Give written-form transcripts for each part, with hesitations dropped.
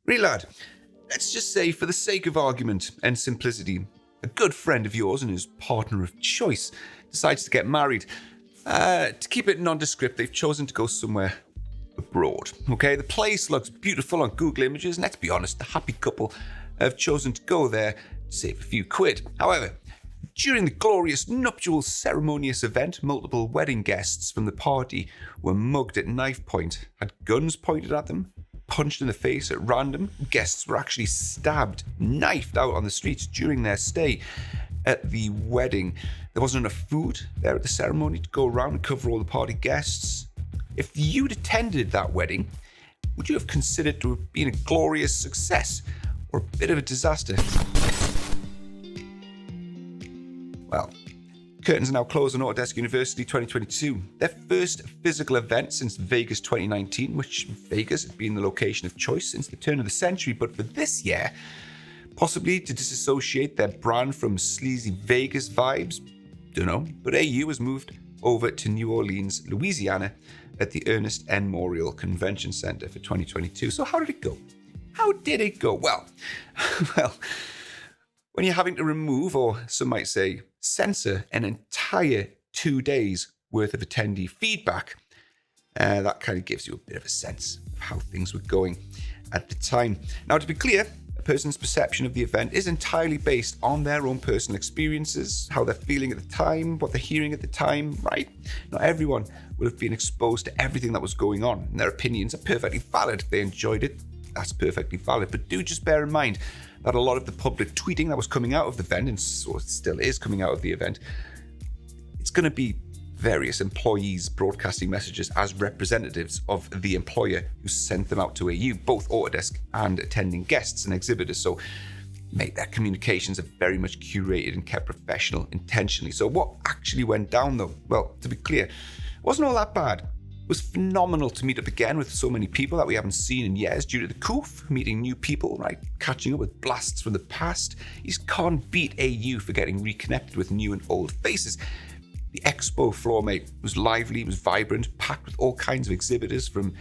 Relad, let's just say, for the sake of argument and simplicity, a good friend of yours and his partner of choice decides to get married. To keep it nondescript, they've chosen to go somewhere abroad. Okay, the place looks beautiful on Google Images, and let's be honest, the happy couple have chosen to go there to save a few quid. However, during the glorious nuptial ceremonious event, multiple wedding guests from the party were mugged at knife point, had guns pointed at them, punched in the face at random. Guests were actually stabbed, knifed out on the streets during their stay at the wedding. There wasn't enough food there at the ceremony to go around and cover all the party guests. If you'd attended that wedding, would you have considered to have been a glorious success or a bit of a disaster? Well, curtains are now closed on Autodesk University 2022. Their first physical event since Vegas 2019, which Vegas has been the location of choice since the turn of the century. But for this year, possibly to disassociate their brand from sleazy Vegas vibes, don't know, but AU has moved over to New Orleans, Louisiana at the Ernest N. Memorial Convention Center for 2022. So how did it go? Well, when you're having to remove, or some might say, censor an entire 2 days worth of attendee feedback, that kind of gives you a bit of a sense of how things were going at the time. Now, to be clear, a person's perception of the event is entirely based on their own personal experiences, how they're feeling at the time, what they're hearing at the time, right? Not everyone will have been exposed to everything that was going on, and their opinions are perfectly valid. If they enjoyed it, that's perfectly valid. But do just bear in mind that a lot of the public tweeting that was coming out of the event, and so still is coming out of the event, it's going to be various employees broadcasting messages as representatives of the employer who sent them out to AU, both Autodesk and attending guests and exhibitors. So, mate, their communications are very much curated and kept professional intentionally. So what actually went down, though? Well, to be clear, it wasn't all that bad. It was phenomenal to meet up again with so many people that we haven't seen in years due to the coof, meeting new people, right? Catching up with blasts from the past. You just can't beat AU for getting reconnected with new and old faces. The expo floor, mate, was lively, it was vibrant, packed with all kinds of exhibitors from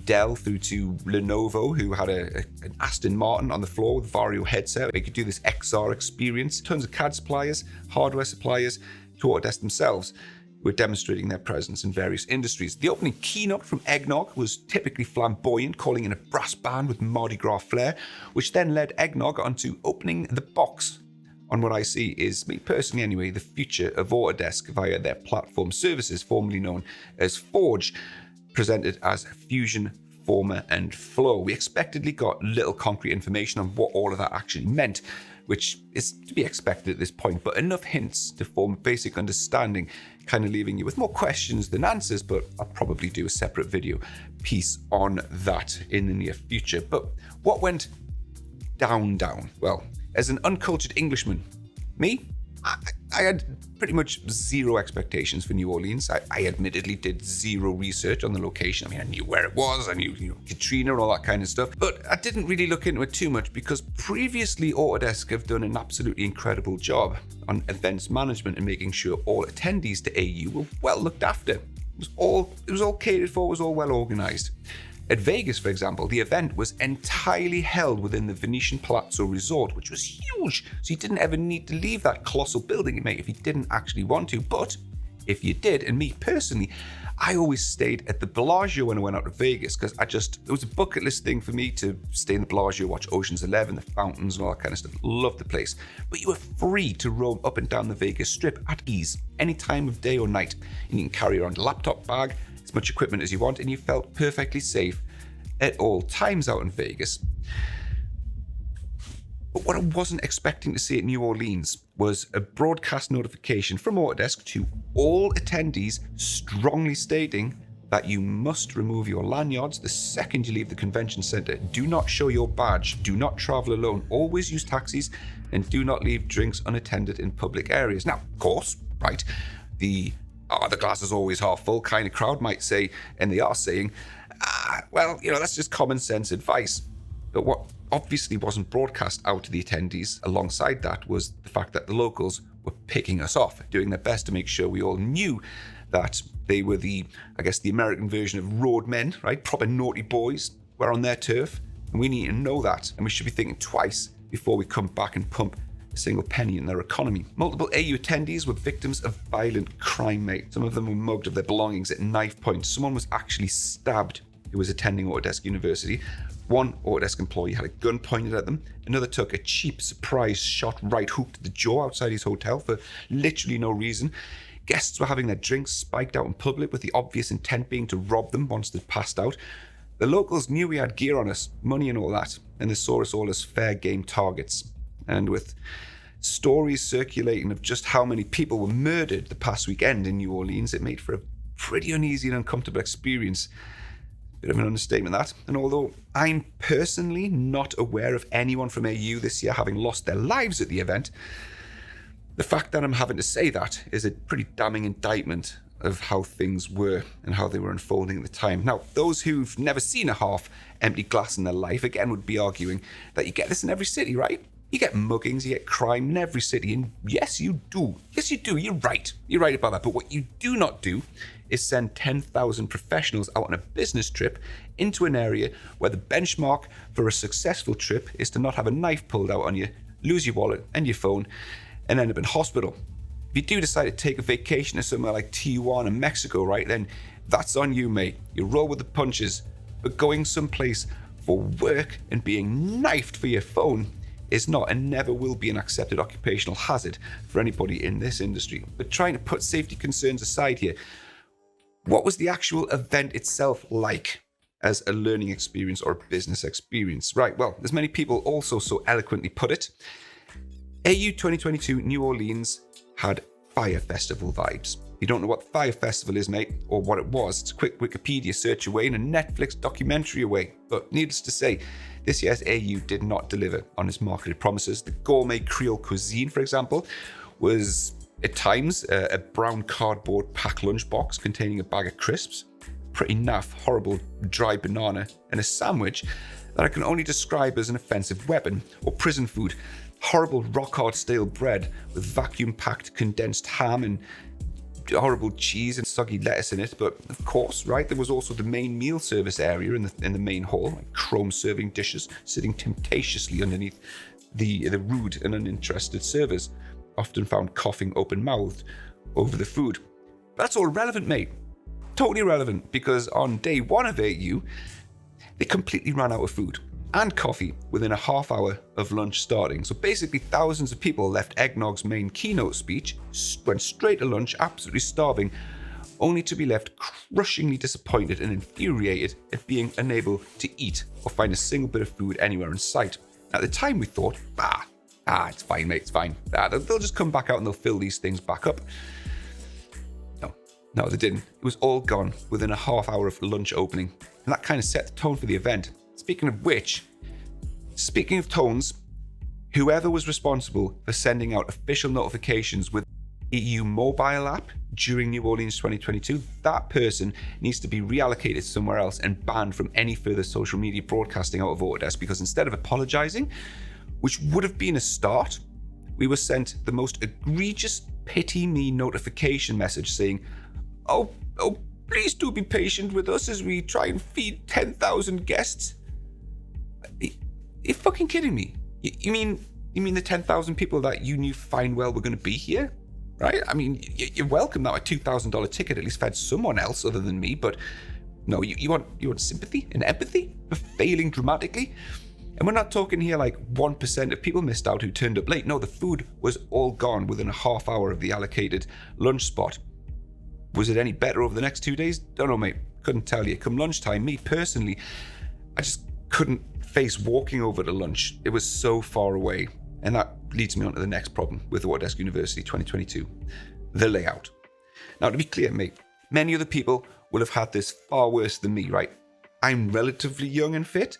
Dell through to Lenovo, who had an Aston Martin on the floor with Vario headset. They could do this XR experience. Tons of CAD suppliers, hardware suppliers, to Autodesk themselves, were demonstrating their presence in various industries. The opening keynote from Eggnog was typically flamboyant, calling in a brass band with Mardi Gras flair, which then led Eggnog onto opening the box on what I see is, me personally anyway, the future of Autodesk via their platform services, formerly known as Forge, presented as Fusion, Forma, and Flow. We expectedly got little concrete information on what all of that actually meant, which is to be expected at this point, but enough hints to form a basic understanding, kind of leaving you with more questions than answers, but I'll probably do a separate video piece on that in the near future. But what went down? Well, as an uncultured Englishman, I had pretty much zero expectations for New Orleans. I admittedly did zero research on the location. I mean, I knew where it was, I knew Katrina and all that kind of stuff, but I didn't really look into it too much because previously Autodesk have done an absolutely incredible job on events management and making sure all attendees to AU were well looked after. It was all catered for, it was all well organized. At Vegas, for example, the event was entirely held within the Venetian Palazzo Resort, which was huge, so you didn't ever need to leave that colossal building, mate, if you didn't actually want to. But if you did, and me personally, I always stayed at the Bellagio when I went out to Vegas, because it was a bucket list thing for me to stay in the Bellagio, watch Ocean's 11, the fountains and all that kind of stuff. Loved the place. But you were free to roam up and down the Vegas Strip at ease, any time of day or night. And you can carry around a laptop bag, as much equipment as you want, and you felt perfectly safe at all times out in Vegas. But what I wasn't expecting to see at New Orleans was a broadcast notification from Autodesk to all attendees strongly stating that you must remove your lanyards the second you leave the convention center. Do not show your badge, do not travel alone, always use taxis, and do not leave drinks unattended in public areas. Now, of course, right, the glass is always half full kind of crowd might say, and they are saying, well, that's just common sense advice. But what obviously wasn't broadcast out to the attendees alongside that was the fact that the locals were picking us off, doing their best to make sure we all knew that they were the American version of roadmen, right? Proper naughty boys were on their turf, And we need to know that, and we should be thinking twice before we come back and pump a single penny in their economy. Multiple AU attendees were victims of violent crime, mate. Some of them were mugged of their belongings at knife point. Someone was actually stabbed who was attending Autodesk University. One Autodesk employee had a gun pointed at them. Another took a cheap surprise shot right hook to the jaw outside his hotel for literally no reason. Guests were having their drinks spiked out in public with the obvious intent being to rob them once they'd passed out. The locals knew we had gear on us, money and all that, and they saw us all as fair game targets. And with stories circulating of just how many people were murdered the past weekend in New Orleans, it made for a pretty uneasy and uncomfortable experience. Bit of an understatement, that. And although I'm personally not aware of anyone from AU this year having lost their lives at the event, the fact that I'm having to say that is a pretty damning indictment of how things were and how they were unfolding at the time. Now, those who've never seen a half-empty glass in their life, again, would be arguing that you get this in every city, right? You get muggings, you get crime in every city, and yes, you do. Yes, you do. You're right. You're right about that. But what you do not do is send 10,000 professionals out on a business trip into an area where the benchmark for a successful trip is to not have a knife pulled out on you, lose your wallet and your phone, and end up in hospital. If you do decide to take a vacation to somewhere like Tijuana, Mexico, right, then that's on you, mate. You roll with the punches. But going someplace for work and being knifed for your phone is not and never will be an accepted occupational hazard for anybody in this industry. But trying to put safety concerns aside here, what was the actual event itself like as a learning experience or a business experience? Right, well, as many people also so eloquently put it, AU 2022 New Orleans had Fire Festival vibes. If you don't know what Fire Festival is, mate, or what it was, it's a quick Wikipedia search away and a Netflix documentary away. But needless to say, this year's AU did not deliver on its marketed promises. The gourmet Creole cuisine, for example, was at times a brown cardboard packed lunchbox containing a bag of crisps, pretty naff, horrible dry banana, and a sandwich that I can only describe as an offensive weapon, or prison food. Horrible rock-hard stale bread with vacuum-packed condensed ham and horrible cheese and soggy lettuce in it. But of course, right, there was also the main meal service area in the main hall, like chrome serving dishes sitting temptatiously underneath the rude and uninterested servers, often found coughing open-mouthed over the food. That's all relevant, mate. Totally relevant, because on day one of AU, they completely ran out of food and coffee within a half hour of lunch starting. So basically thousands of people left Eggnog's main keynote speech, went straight to lunch, absolutely starving, only to be left crushingly disappointed and infuriated at being unable to eat or find a single bit of food anywhere in sight. At the time we thought, it's fine, mate, it's fine. They'll just come back out and they'll fill these things back up. No, they didn't. It was all gone within a half hour of lunch opening. And that kind of set the tone for the event. Speaking of tones, whoever was responsible for sending out official notifications with EU mobile app during New Orleans 2022, that person needs to be reallocated somewhere else and banned from any further social media broadcasting out of Autodesk, because instead of apologizing, which would have been a start, we were sent the most egregious pity me notification message saying, oh, please do be patient with us as we try and feed 10,000 guests. You're fucking kidding me. You mean the 10,000 people that you knew fine well were going to be here? Right? I mean, you're welcome that a $2,000 ticket at least fed someone else other than me, but no, you want sympathy and empathy for failing dramatically? And we're not talking here like 1% of people missed out who turned up late. No, the food was all gone within a half hour of the allocated lunch spot. Was it any better over the next 2 days? Don't know, mate. Couldn't tell you. Come lunchtime, me personally, I just couldn't face walking over to lunch. It was so far away. And that leads me on to the next problem with Autodesk University 2022, the layout. Now, to be clear, mate, many other people will have had this far worse than me, right? I'm relatively young and fit,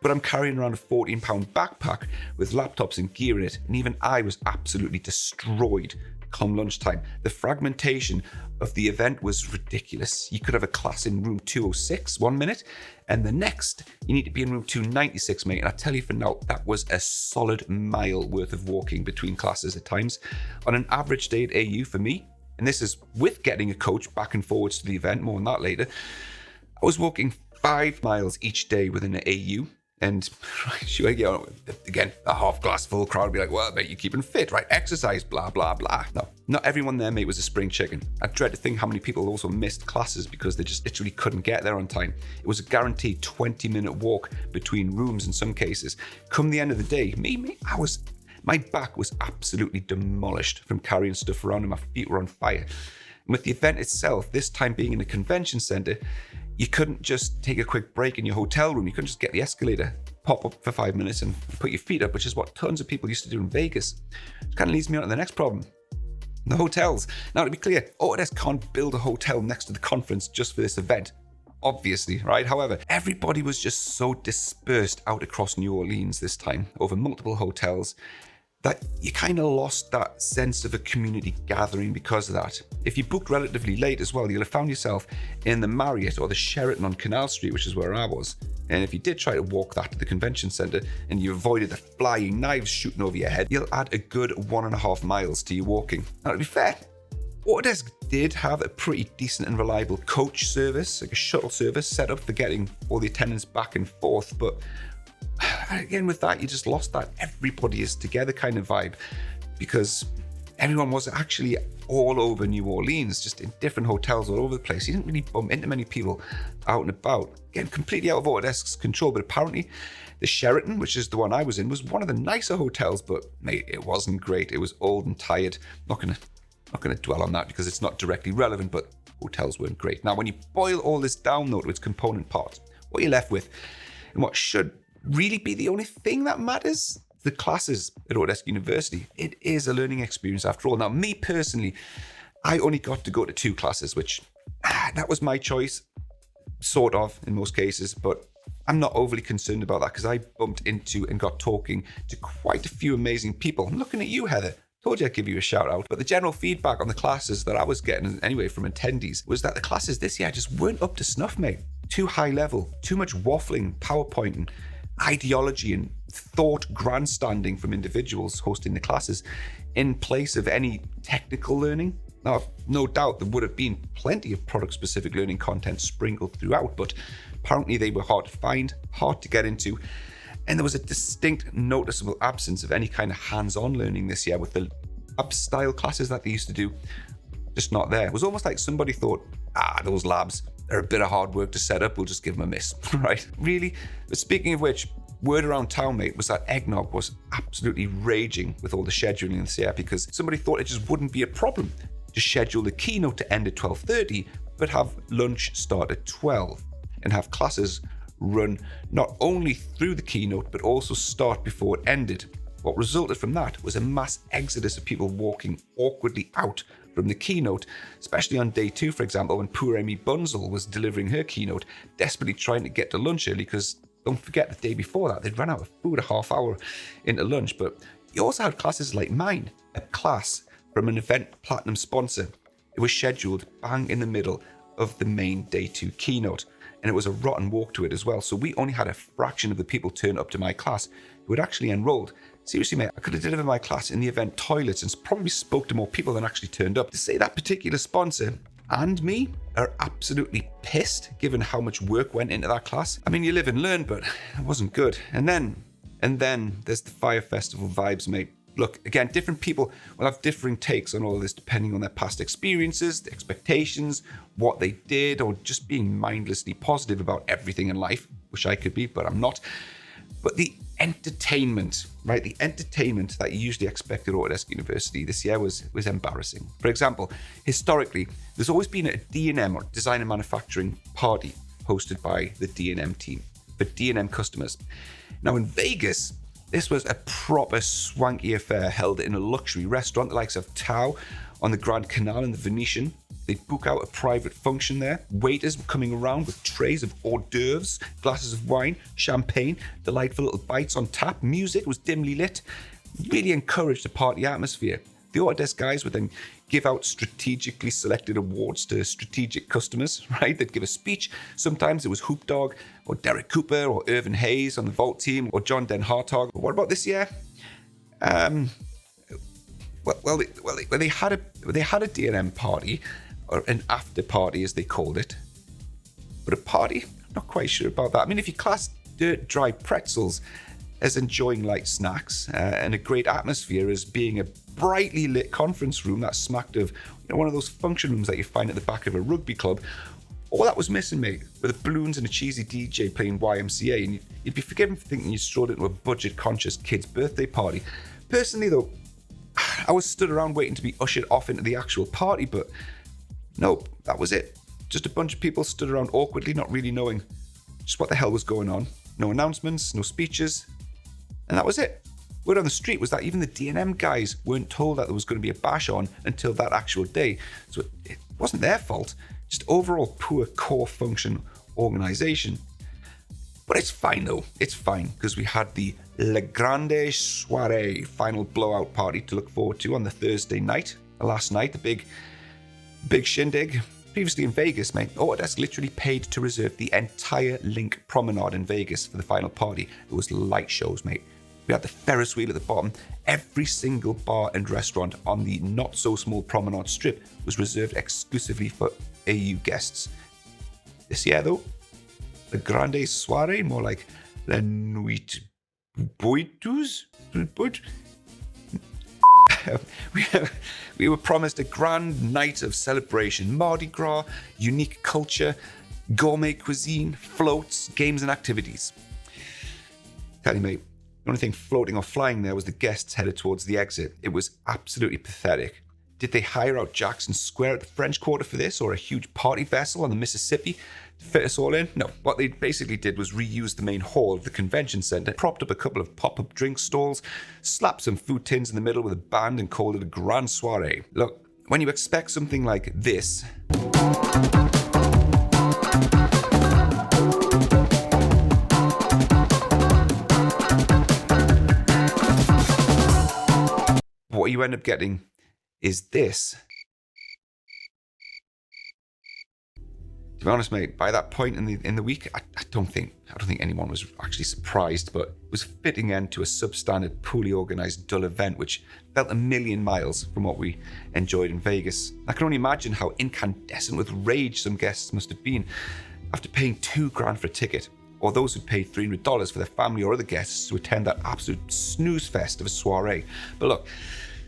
but I'm carrying around a 14-pound backpack with laptops and gear in it, and even I was absolutely destroyed come lunchtime. The fragmentation of the event was ridiculous. You could have a class in room 206 1 minute, and the next you need to be in room 296, mate. And I tell you for now, that was a solid mile worth of walking between classes at times. On an average day at AU for me, and this is with getting a coach back and forwards to the event, more on that later, I was walking 5 miles each day within the AU, And sure, you know, again, a half glass full crowd would be like, well, mate, you're keeping fit, right? Exercise, blah, blah, blah. No, not everyone there, mate, was a spring chicken. I dread to think how many people also missed classes because they just literally couldn't get there on time. It was a guaranteed 20-minute walk between rooms in some cases. Come the end of the day, my back was absolutely demolished from carrying stuff around and my feet were on fire. And with the event itself, this time being in a convention center, you couldn't just take a quick break in your hotel room. You couldn't just get the escalator, pop up for 5 minutes and put your feet up, which is what tons of people used to do in Vegas. Which kind of leads me on to the next problem. The hotels. Now, to be clear, Autodesk can't build a hotel next to the conference just for this event. Obviously, right? However, everybody was just so dispersed out across New Orleans this time over multiple hotels that you kind of lost that sense of a community gathering because of that. If you booked relatively late as well, you'll have found yourself in the Marriott or the Sheraton on Canal Street, which is where I was. And if you did try to walk that to the convention center and you avoided the flying knives shooting over your head, you'll add a good 1.5 miles to your walking. Now, to be fair, Autodesk did have a pretty decent and reliable coach service, like a shuttle service set up for getting all the attendants back and forth, but again, with that, you just lost that everybody is together kind of vibe because everyone was actually all over New Orleans, just in different hotels all over the place. You didn't really bump into many people out and about. Again, completely out of Autodesk's control, but apparently the Sheraton, which is the one I was in, was one of the nicer hotels, but mate, it wasn't great. It was old and tired. Not gonna dwell on that because it's not directly relevant, but hotels weren't great. Now, when you boil all this down though to its component parts, what you're left with, and what should really be the only thing that matters, the classes at Autodesk University. It is a learning experience after all. Now, me personally, I only got to go to 2 classes, which that was my choice, sort of, in most cases, but I'm not overly concerned about that because I bumped into and got talking to quite a few amazing people. I'm looking at you, Heather. Told you I'd give you a shout out. But the general feedback on the classes that I was getting anyway from attendees was that the classes this year just weren't up to snuff, mate. Too high level, too much waffling, PowerPointing, ideology and thought grandstanding from individuals hosting the classes in place of any technical learning. Now, no doubt there would have been plenty of product-specific learning content sprinkled throughout, but apparently they were hard to find, hard to get into, and there was a distinct, noticeable absence of any kind of hands-on learning this year with the lab-style classes that they used to do, just not there. It was almost like somebody thought, those labs, they're a bit of hard work to set up, we'll just give them a miss, right? Really? But speaking of which, word around town, mate, was that eggnog was absolutely raging with all the scheduling this year because somebody thought it just wouldn't be a problem to schedule the keynote to end at 12:30, but have lunch start at 12 and have classes run not only through the keynote, but also start before it ended. What resulted from that was a mass exodus of people walking awkwardly out from the keynote, especially on day 2, for example, when poor Amy Bunzel was delivering her keynote, desperately trying to get to lunch early because don't forget the day before that, they'd run out of food a half hour into lunch. But you also had classes like mine, a class from an event platinum sponsor. It was scheduled bang in the middle of the main day 2 keynote, and it was a rotten walk to it as well. So we only had a fraction of the people turn up to my class who had actually enrolled. Seriously, mate, I could have delivered my class in the event toilets and probably spoke to more people than actually turned up. To say that particular sponsor and me are absolutely pissed given how much work went into that class. I mean, you live and learn, but it wasn't good. And then there's the Fire Festival vibes, mate. Look, again, different people will have differing takes on all of this depending on their past experiences, the expectations, what they did, or just being mindlessly positive about everything in life. Wish I could be, but I'm not. But the entertainment, right? The entertainment that you usually expect at Autodesk University this year was embarrassing. For example, historically, there's always been a D&M or design and manufacturing party hosted by the D&M team for D&M customers. Now in Vegas, this was a proper swanky affair held in a luxury restaurant, the likes of Tao on the Grand Canal in the Venetian. They'd book out a private function there. Waiters were coming around with trays of hors d'oeuvres, glasses of wine, champagne, delightful little bites on tap. Music was dimly lit. Really encouraged the party atmosphere. The Autodesk guys would then give out strategically selected awards to strategic customers, right? They'd give a speech. Sometimes it was Hoop Dog or Derek Cooper or Irvin Hayes on the Vault team or John Den Hartog. But what about this year? They had a D&M party, or an after party as they called it. But a party? I'm not quite sure about that. I mean, if you class dirt dry pretzels as enjoying light snacks and a great atmosphere as being a brightly lit conference room that smacked of one of those function rooms that you find at the back of a rugby club. All that was missing, mate, were the balloons and a cheesy DJ playing YMCA, and you'd be forgiven for thinking you strolled into a budget-conscious kid's birthday party. Personally, though, I was stood around waiting to be ushered off into the actual party, but nope, that was it. Just a bunch of people stood around awkwardly, not really knowing just what the hell was going on. No announcements, no speeches, and that was it. Word on the street was that even the D&M guys weren't told that there was going to be a bash on until that actual day, so it wasn't their fault. Just overall poor core function organization. But it's fine though, it's fine, because we had the Le Grande Soirée final blowout party to look forward to on the Thursday night, last night, the big shindig. Previously in Vegas, mate, Autodesk literally paid to reserve the entire Link Promenade in Vegas for the final party. It was light shows, mate. We had the Ferris wheel at the bottom. Every single bar and restaurant on the not-so-small promenade strip was reserved exclusively for AU guests. This year, though, the Grande Soirée, more like La Nuit Boitus. We were promised a grand night of celebration, Mardi Gras, unique culture, gourmet cuisine, floats, games and activities. Tell you, mate, the only thing floating or flying there was the guests headed towards the exit. It was absolutely pathetic. Did they hire out Jackson Square at the French Quarter for this, or a huge party vessel on the Mississippi to fit us all in? No, what they basically did was reuse the main hall of the convention center, propped up a couple of pop-up drink stalls, slapped some food tins in the middle with a band and called it a grand soiree. Look, when you expect something like this, what you end up getting is this. To be honest, mate, by that point in the week, I don't think anyone was actually surprised, but it was a fitting end to a substandard, poorly organized, dull event, which felt a million miles from what we enjoyed in Vegas. I can only imagine how incandescent with rage some guests must have been after paying $2,000 for a ticket, or those who paid $300 for their family or other guests to attend that absolute snooze fest of a soiree. But look,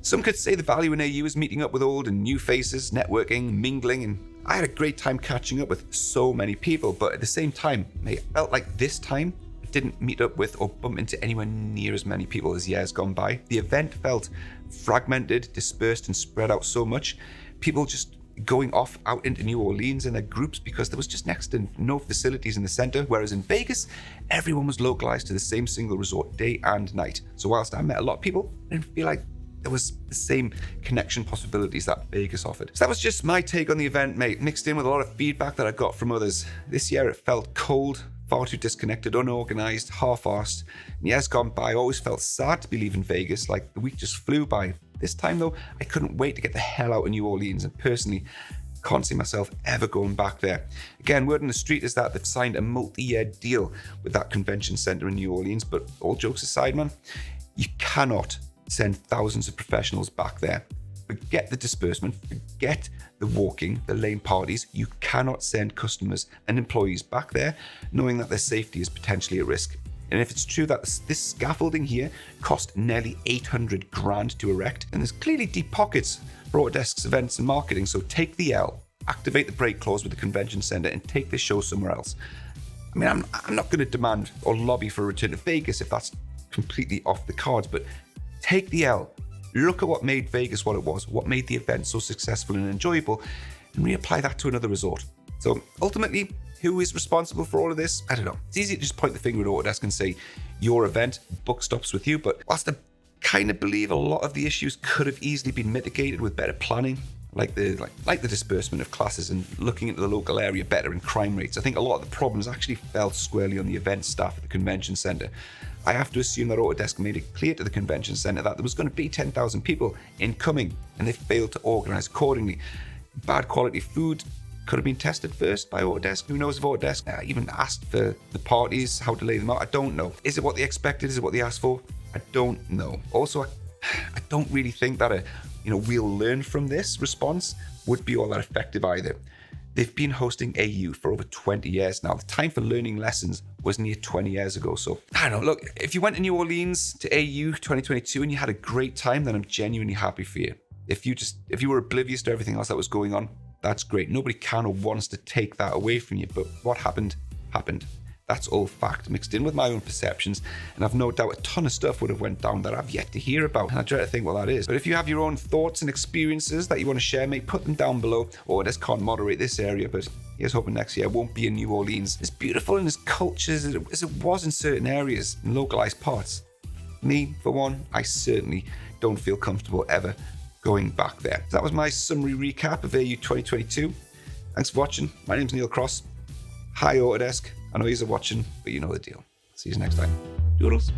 some could say the value in AU is meeting up with old and new faces, networking, mingling, and I had a great time catching up with so many people, but at the same time, it felt like this time I didn't meet up with or bump into anywhere near as many people as years gone by. The event felt fragmented, dispersed, and spread out so much. People just going off out into New Orleans in their groups because there was just next to no facilities in the center, whereas in Vegas, everyone was localized to the same single resort day and night. So whilst I met a lot of people, I didn't feel like there was the same connection possibilities that Vegas offered. So that was just my take on the event, mate, mixed in with a lot of feedback that I got from others. This year it felt cold, far too disconnected, unorganized, half-arsed. And years gone by, I always felt sad to be leaving Vegas, like the week just flew by. This time though, I couldn't wait to get the hell out of New Orleans, and personally, can't see myself ever going back there. Again, word on the street is that they've signed a multi-year deal with that convention center in New Orleans, but all jokes aside, man, you cannot send thousands of professionals back there. Forget the disbursement, forget the walking, the lane parties. You cannot send customers and employees back there knowing that their safety is potentially at risk. And if it's true that this scaffolding here cost nearly $800,000 to erect, and there's clearly deep pockets for Autodesk's events and marketing, so take the L, activate the break clause with the convention center, and take this show somewhere else. I mean, I'm not going to demand or lobby for a return to Vegas if that's completely off the cards, but take the L. Look at what made Vegas what it was, what made the event so successful and enjoyable, and reapply that to another resort. So ultimately, who is responsible for all of this? I don't know. It's easy to just point the finger at Autodesk and say, your event, buck stops with you. But whilst I kind of believe a lot of the issues could have easily been mitigated with better planning, like the disbursement of classes and looking into the local area better and crime rates, I think a lot of the problems actually fell squarely on the event staff at the convention center. I have to assume that Autodesk made it clear to the convention center that there was going to be 10,000 people incoming, and they failed to organize accordingly. Bad quality food could have been tested first by Autodesk. Who knows if Autodesk even asked for the parties, how to lay them out? I don't know. Is it what they expected? Is it what they asked for? I don't know. Also, I don't really think that we'll learn from this response would be all that effective either. They've been hosting AU for over 20 years now. The time for learning lessons was near 20 years ago. So I don't know, look, if you went to New Orleans to AU 2022 and you had a great time, then I'm genuinely happy for you. If you were oblivious to everything else that was going on, that's great. Nobody can or wants to take that away from you. But what happened, happened. That's all fact mixed in with my own perceptions, and I've no doubt a ton of stuff would have went down that I've yet to hear about, and I try to think what that is. But if you have your own thoughts and experiences that you want to share, mate, put them down below. Autodesk can't moderate this area, but here's hoping next year won't be in New Orleans as beautiful and as cultured as it was in certain areas, in localized parts. Me, for one, I don't feel comfortable ever going back there. So that was my summary recap of AU 2022. Thanks for watching. My name's Neil Cross. Hi Autodesk. I know you're watching, but you know the deal. See you next time. Doodles.